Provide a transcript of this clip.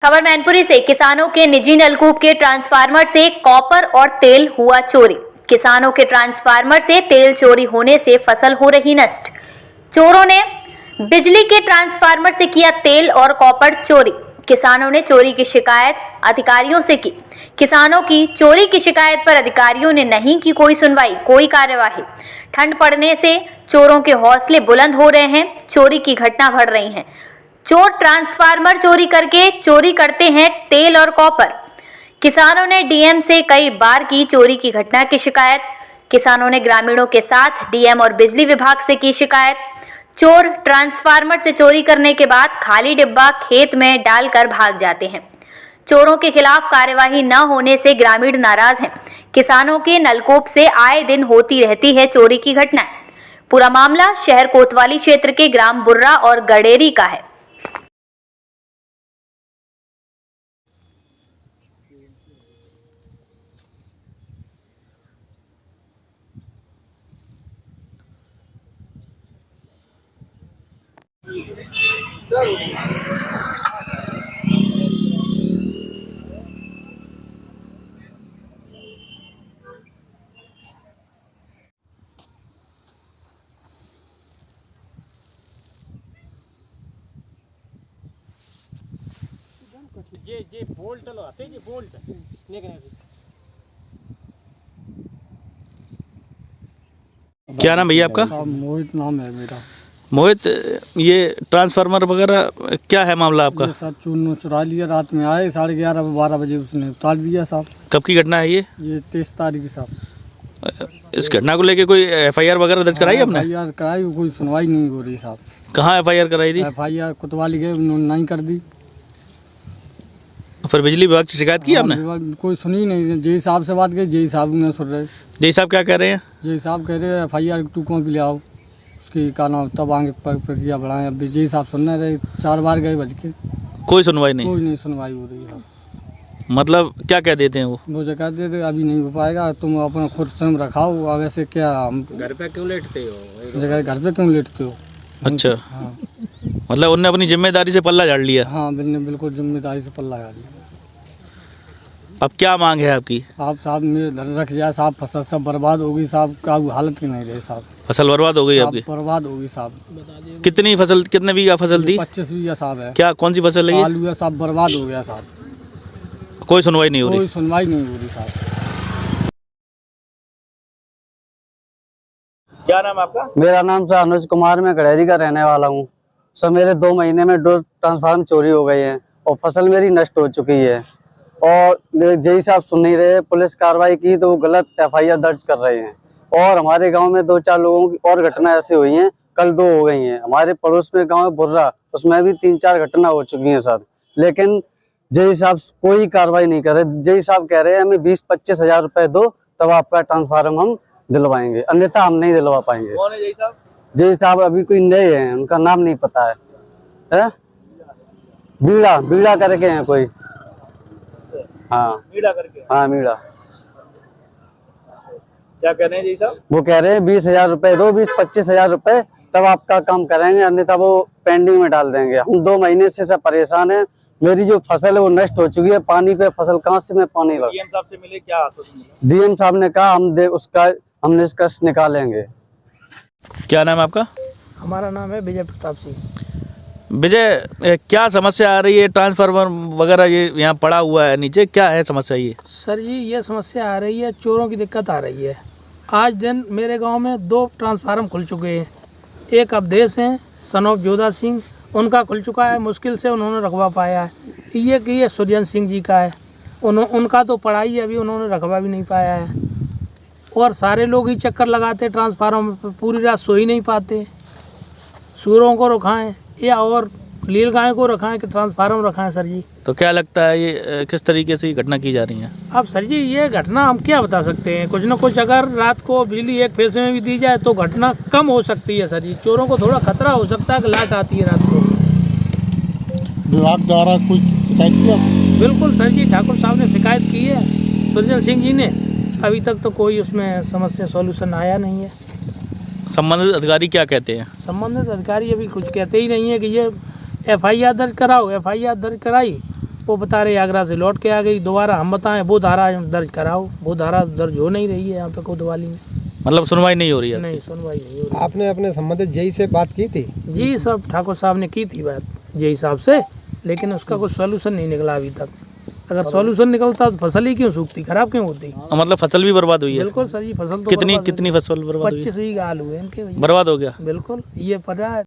खबर मैनपुरी से। किसानों के निजी नलकूप के ट्रांसफार्मर से कॉपर और तेल हुआ चोरी। किसानों के ट्रांसफार्मर से तेल चोरी होने से फसल हो रही नष्ट। चोरों ने बिजली के ट्रांसफार्मर से किया तेल और कॉपर चोरी। किसानों ने चोरी की शिकायत अधिकारियों से की। किसानों की चोरी की शिकायत पर अधिकारियों ने नहीं की कोई सुनवाई, कोई कार्यवाही। ठंड पड़ने से चोरों के हौसले बुलंद हो रहे हैं। चोरी की घटना बढ़ रही हैं। चोर ट्रांसफार्मर चोरी करते हैं तेल और कॉपर। किसानों ने डीएम से कई बार की चोरी की घटना की शिकायत। किसानों ने ग्रामीणों के साथ डीएम और बिजली विभाग से की शिकायत। चोर ट्रांसफार्मर से चोरी करने के बाद खाली डिब्बा खेत में डालकर भाग जाते हैं। चोरों के खिलाफ कार्यवाही न होने से ग्रामीण नाराज हैं। किसानों के नलकूप से आए दिन होती रहती है चोरी की घटनाएं। पूरा मामला शहर कोतवाली क्षेत्र के ग्राम बुर्रा और गडेरी का है। जे बोल्ट लो आते जे बोल्ट क्या नाम भैया आपका? मोहित नाम है मेरा। मोहित, ये ट्रांसफार्मर वगैरह क्या है मामला आपका? ये सब चून चुरा लिया, रात में आए 11:30-12 बजे उसने उतार दिया साहब। कब की घटना है ये? 23 तारीख की साहब। इस घटना को लेके कोई एफआईआर वगैरह दर्ज कराई आपने? एफआईआर कराई, कोई सुनवाई नहीं हो रही साहब। कहाँ एफआईआर कराई थी? एफआईआर कोतवाली गए, उन्होंने नहीं कर दी। फिर बिजली विभाग से शिकायत की आपने? कोई सुनी नहीं। जय साहब से बात की, जय साहब ने सुन रहे। जय साहब क्या कह रहे हैं? जय साहब कह रहे एफआईआर 2 कॉपी ले आओ, उसकी का नाम तब आगे प्रक्रिया बढ़ाएं। अब जय साहब सुन रहे, 4 बार गए बज के, कोई सुनवाई नहीं? कोई नहीं सुनवाई हो रही है। मतलब क्या कह देते हैं वो? मुझे कहते थे अभी नहीं हो पाएगा, तुम अपना खुद स्वयं रखाओ। अब ऐसे क्या हम घर पे क्यों लेटते हो? जगह घर पे क्यों लेटते हो? अच्छा, हाँ मतलब उनने अपनी जिम्मेदारी से पल्ला झाड़ लिया। हाँ, बिल्कुल जिम्मेदारी से पल्ला गाड़ी। अब क्या मांग है आपकी? आप साहब मेरे धन रख जाए साहब, फसल सब बर्बाद होगी साहब, का हालत की नहीं रहे साहब। फसल बर्बाद हो गई आपकी? बर्बाद होगी साहब। कितनी फसल, कितने बीघा फसल थी? 25 बीघा साहब है। क्या, कौन सी फसल है ये? आलू है साहब, बर्बाद हो गया साहब। कोई सुनवाई नहीं हो रही? कोई सुनवाई नहीं हो रही साहब। क्या नाम आपका? मेरा नाम सर अनुज कुमार, मैं गडेरी का रहने वाला हूँ। सर मेरे 2 महीने में 2 ट्रांसफार्मर चोरी हो गए हैं और फसल मेरी नष्ट हो चुकी है। और जय साहब सुन नहीं रहे, पुलिस कार्रवाई की तो वो गलत एफआईआर दर्ज कर रहे हैं। और हमारे गांव में 2-4 लोगों की और घटना ऐसी हुई हैं, कल 2 हो गई हैं। हमारे पड़ोस में गांव है बुर्रा, उसमें भी 3-4 घटना हो चुकी हैं सर। लेकिन जय साहब कोई कार्रवाई नहीं कर रहे। जय साहब कह रहे हैं हमें 20-25 हजार रुपए दो, तब आपका ट्रांसफार्मर हम दिलवाएंगे, अन्यथा हम नहीं दिलवा पाएंगे। कौन है जय साहब? जय साहब अभी कोई नए हैं, उनका नाम नहीं पता है? बीड़ा करके हैं कोई। हाँ मीड़ा करके? हाँ मीड़ा। क्या कह रहे हैं जय साहब? वो कह रहे हैं 20,000 रुपए दो, 20-25 हजार रुपए, तब आपका काम करेंगे, अन्यथा वो पेंडिंग में डाल देंगे। हम 2 महीने से सब परेशान है। मेरी जो फसल है वो नष्ट हो चुकी है। पानी पे फसल कहाँ से मैं पानी लगा? डीएम साहब से मिले, क्या आश्वासन मिला? डीएम साहब ने कहा हम निष्कर्ष निकालेंगे। क्या नाम है आपका? हमारा नाम है विजय प्रताप सिंह। विजय, क्या समस्या आ रही है? ट्रांसफार्मर वगैरह ये यहाँ पड़ा हुआ है नीचे, क्या है समस्या ये? सर जी, ये समस्या आ रही है, चोरों की दिक्कत आ रही है। आज दिन मेरे गांव में 2 ट्रांसफार्मर खुल चुके हैं। एक अवधेश हैं, सन ऑफ जोधा सिंह, उनका खुल चुका है, मुश्किल से उन्होंने रखवा पाया है। ये सुरजन सिंह जी का है, उनका तो पढ़ाई है, अभी उन्होंने रखवा भी नहीं पाया है। और सारे लोग ही चक्कर लगाते ट्रांसफार्मर पर, पूरी रात सो ही नहीं पाते। सूरों को रखाएं या और लील गाय को रखाएं कि ट्रांसफार्मर रखाएं सर जी। तो क्या लगता है ये किस तरीके से ये घटना की जा रही है? अब सर जी ये घटना हम क्या बता सकते हैं, कुछ न कुछ अगर रात को बिजली एक पैसे में भी दी जाए तो घटना कम हो सकती है सर जी। चोरों को थोड़ा खतरा हो सकता है कि लाइट आती है रात को। विभाग द्वारा कोई शिकायत किया? बिल्कुल सर जी, ठाकुर साहब ने शिकायत की है, सुरजन सिंह जी ने। अभी तक तो कोई उसमें समस्या सॉल्यूशन आया नहीं है। संबंधित अधिकारी क्या कहते हैं? संबंधित अधिकारी अभी कुछ कहते ही नहीं है कि ये एफआईआर दर्ज कराओ। एफआईआर दर्ज कराई वो बता रहे आगरा से लौट के आ गई, दोबारा हम बताएं वो धारा दर्ज कराओ, वो धारा दर्ज हो नहीं रही है यहाँ पे कोतवाली में। मतलब सुनवाई नहीं हो रही है? नहीं, सुनवाई नहीं हो रही। आपने अपने संबंधित जेई से बात की थी? जी सब ठाकुर साहब ने की थी बात जेई साहब से, लेकिन उसका कोई सॉल्यूशन नहीं निकला अभी तक। अगर सॉल्यूशन निकलता तो फसल ही क्यों सूखती, खराब क्यों होती? मतलब फसल भी बर्बाद हुई है? बिल्कुल सर जी, फसल तो कितनी फसल बर्बाद हुई? 25 बीघा आलू है इनके भैया। बर्बाद हो गया? बिल्कुल, ये पता है।